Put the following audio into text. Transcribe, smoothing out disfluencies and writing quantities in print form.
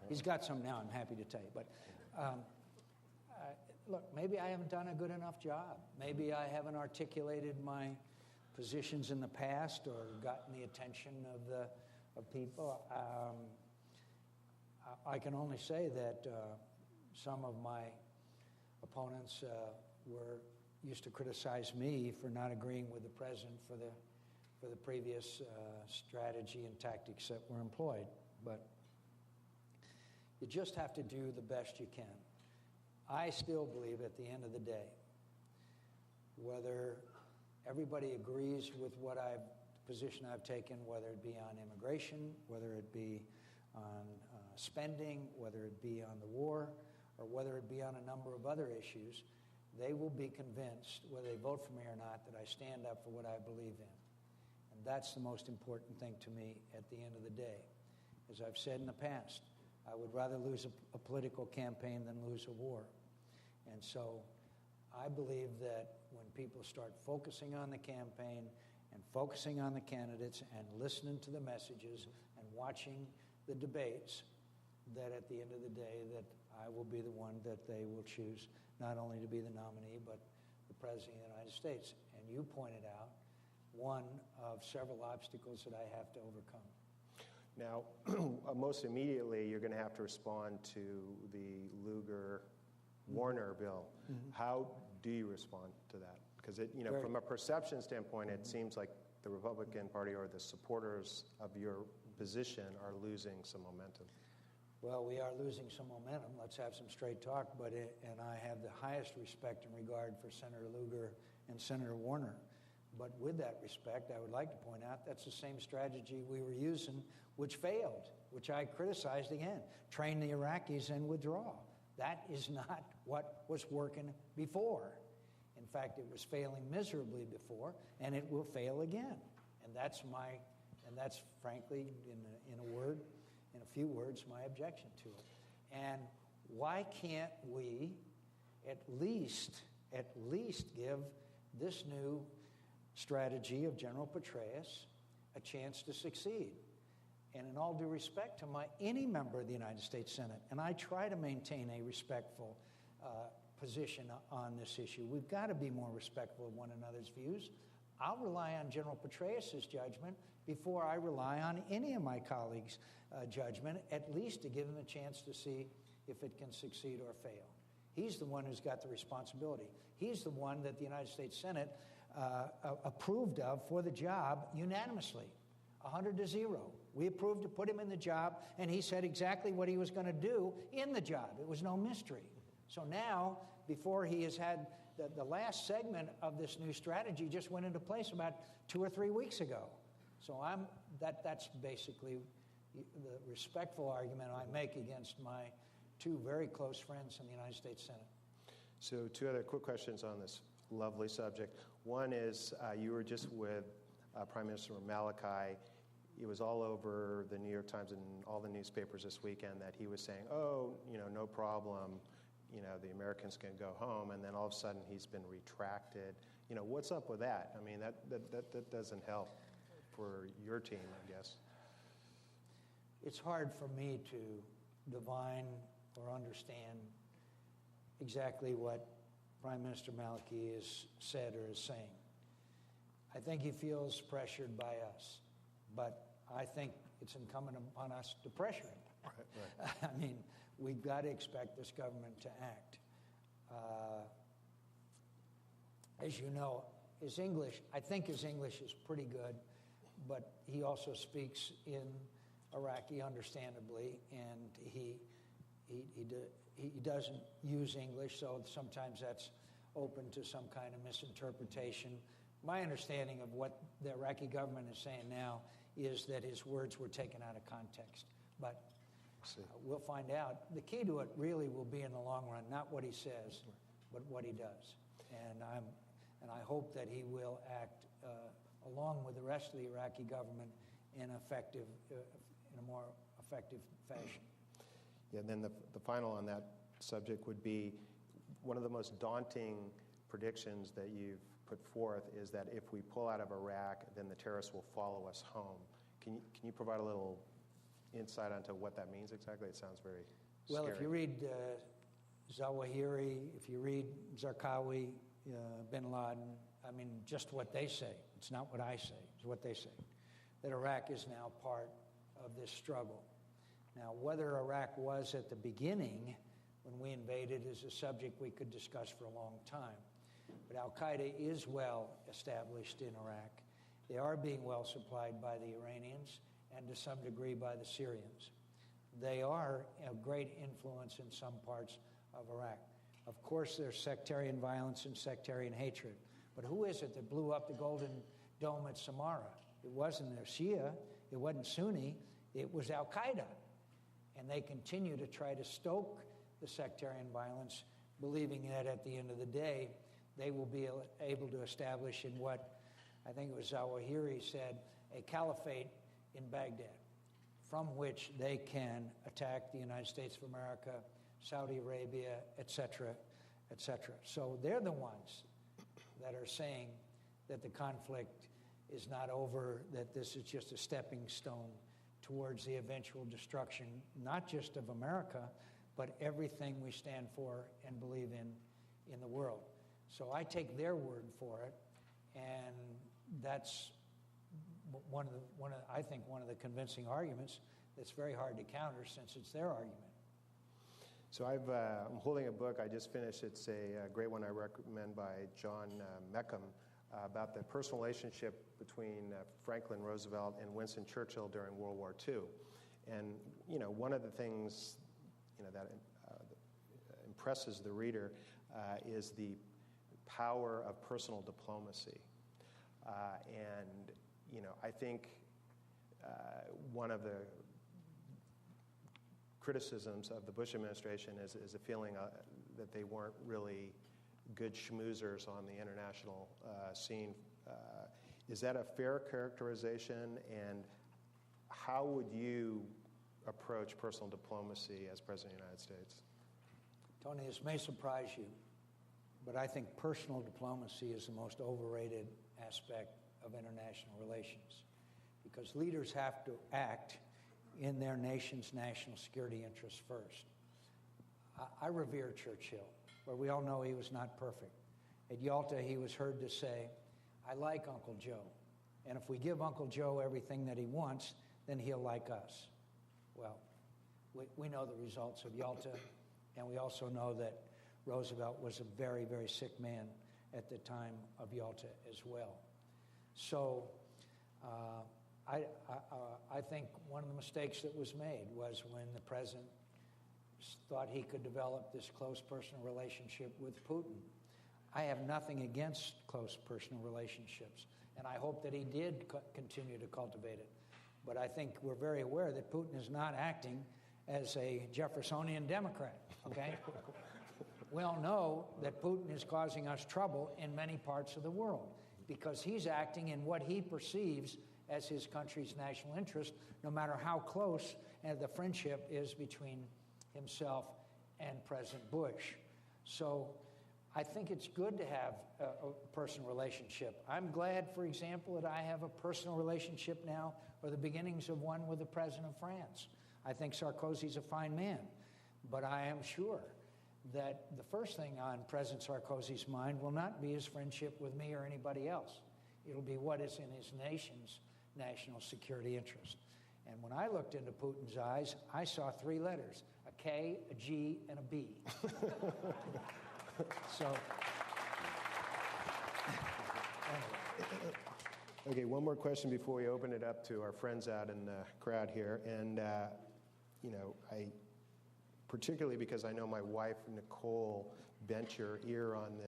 He's got some now, I'm happy to tell you. But look, maybe I haven't done a good enough job. Maybe I haven't articulated my positions in the past or gotten the attention of people. I can only say that some of my opponents used to criticize me for not agreeing with the president for the previous strategy and tactics that were employed. But you just have to do the best you can. I still believe at the end of the day, whether everybody agrees with the position I've taken, whether it be on immigration, whether it be on spending, whether it be on the war, or whether it be on a number of other issues, they will be convinced, whether they vote for me or not, that I stand up for what I believe in. And that's the most important thing to me at the end of the day. As I've said in the past, I would rather lose a political campaign than lose a war. And so I believe that when people start focusing on the campaign and focusing on the candidates and listening to the messages and watching the debates, that at the end of the day that I will be the one that they will choose, not only to be the nominee, but the President of the United States. And you pointed out one of several obstacles that I have to overcome. Now, most immediately, you're going to have to respond to the Lugar-Warner bill. Mm-hmm. How do you respond to that? Because from a perception standpoint, it seems like the Republican Party or the supporters of your position are losing some momentum. Well, we are losing some momentum. Let's have some straight talk. And I have the highest respect and regard for Senator Lugar and Senator Warner. But with that respect, I would like to point out that's the same strategy we were using, which failed, which I criticized again. Train the Iraqis and withdraw. That is not what was working before. In fact, it was failing miserably before, and it will fail again. And that's frankly, in a few words, my objection to it. And why can't we at least give this new strategy of General Petraeus a chance to succeed? And in all due respect to any member of the United States Senate, and I try to maintain a respectful position on this issue. We've got to be more respectful of one another's views. I'll rely on General Petraeus' judgment before I rely on any of my colleagues' judgment, at least to give them a chance to see if it can succeed or fail. He's the one who's got the responsibility. He's the one that the United States Senate approved of for the job unanimously, 100-0. We approved to put him in the job, and he said exactly what he was going to do in the job. It was no mystery. So now, before he has had the last segment of this new strategy just went into place about 2 or 3 weeks ago. So that's basically the respectful argument I make against my two very close friends in the United States Senate. So 2 other quick questions on this lovely subject. One is you were just with Prime Minister Malachi. It was all over the New York Times and all the newspapers this weekend that he was saying, no problem. The Americans can go home, and then all of a sudden he's been retracted. What's up with that? I mean, that doesn't help for your team, I guess. It's hard for me to divine or understand exactly what Prime Minister Maliki has said or is saying. I think he feels pressured by us, but I think it's incumbent upon us to pressure him. Right. I mean, we've got to expect this government to act. As you know, I think his English is pretty good, but he also speaks in Iraqi, understandably, and he doesn't use English, so sometimes that's open to some kind of misinterpretation. My understanding of what the Iraqi government is saying now is that his words were taken out of context. But we'll find out. The key to it really will be in the long run, not what he says, but what he does. And I hope that he will act along with the rest of the Iraqi government in a more effective fashion. Yeah, and then the final on that subject would be one of the most daunting predictions that you've put forth is that if we pull out of Iraq, then the terrorists will follow us home. Can you provide a little insight onto what that means exactly? It sounds very Well, scary. if you read Zawahiri, if you read Zarqawi, bin Laden, I mean, just what they say. It's not what I say, it's what they say. That Iraq is now part of this struggle. Now, whether Iraq was at the beginning when we invaded is a subject we could discuss for a long time. But Al-Qaeda is well established in Iraq. They are being well supplied by the Iranians and to some degree by the Syrians. They are a great influence in some parts of Iraq. Of course, there's sectarian violence and sectarian hatred. But who is it that blew up the Golden Dome at Samarra? It wasn't a Shia, it wasn't Sunni, it was Al-Qaeda. And they continue to try to stoke the sectarian violence, believing that at the end of the day, they will be able to establish in what, I think it was Zawahiri said, a caliphate in Baghdad, from which they can attack the United States of America, Saudi Arabia, etc., etc. So they're the ones that are saying that the conflict is not over, that this is just a stepping stone towards the eventual destruction, not just of America, but everything we stand for and believe in the world. So I take their word for it, and that's I think one of the convincing arguments that's very hard to counter since it's their argument. So I'm holding a book I just finished. It's a great one I recommend by John McCain about the personal relationship between Franklin Roosevelt and Winston Churchill during World War II. And, one of the things, that impresses the reader is the power of personal diplomacy. And, I think one of the criticisms of the Bush administration is a feeling that they weren't really good schmoozers on the international scene. Is that a fair characterization? And how would you approach personal diplomacy as President of the United States? Tony, this may surprise you, but I think personal diplomacy is the most overrated aspect of international relations, because leaders have to act in their nation's national security interests first. I revere Churchill, but we all know he was not perfect. At Yalta, he was heard to say, "I like Uncle Joe, and if we give Uncle Joe everything that he wants, then he'll like us." Well, we know the results of Yalta, and we also know that Roosevelt was a very, very sick man at the time of Yalta as well. So I think one of the mistakes that was made was when the president thought he could develop this close personal relationship with Putin. I have nothing against close personal relationships, and I hope that he did continue to cultivate it. But I think we're very aware that Putin is not acting as a Jeffersonian Democrat, okay? We all know that Putin is causing us trouble in many parts of the world because he's acting in what he perceives as his country's national interest, no matter how close the friendship is between himself and President Bush. So I think it's good to have a personal relationship. I'm glad, for example, that I have a personal relationship now, or the beginnings of one, with the President of France. I think Sarkozy's a fine man, but I am sure that the first thing on President Sarkozy's mind will not be his friendship with me or anybody else. It'll be what is in his nation's national security interest. And when I looked into Putin's eyes, I saw three letters: a K, a G, and a B. So, anyway. Okay, one more question before we open it up to our friends out in the crowd here. And, particularly because I know my wife, Nicole, bent your ear on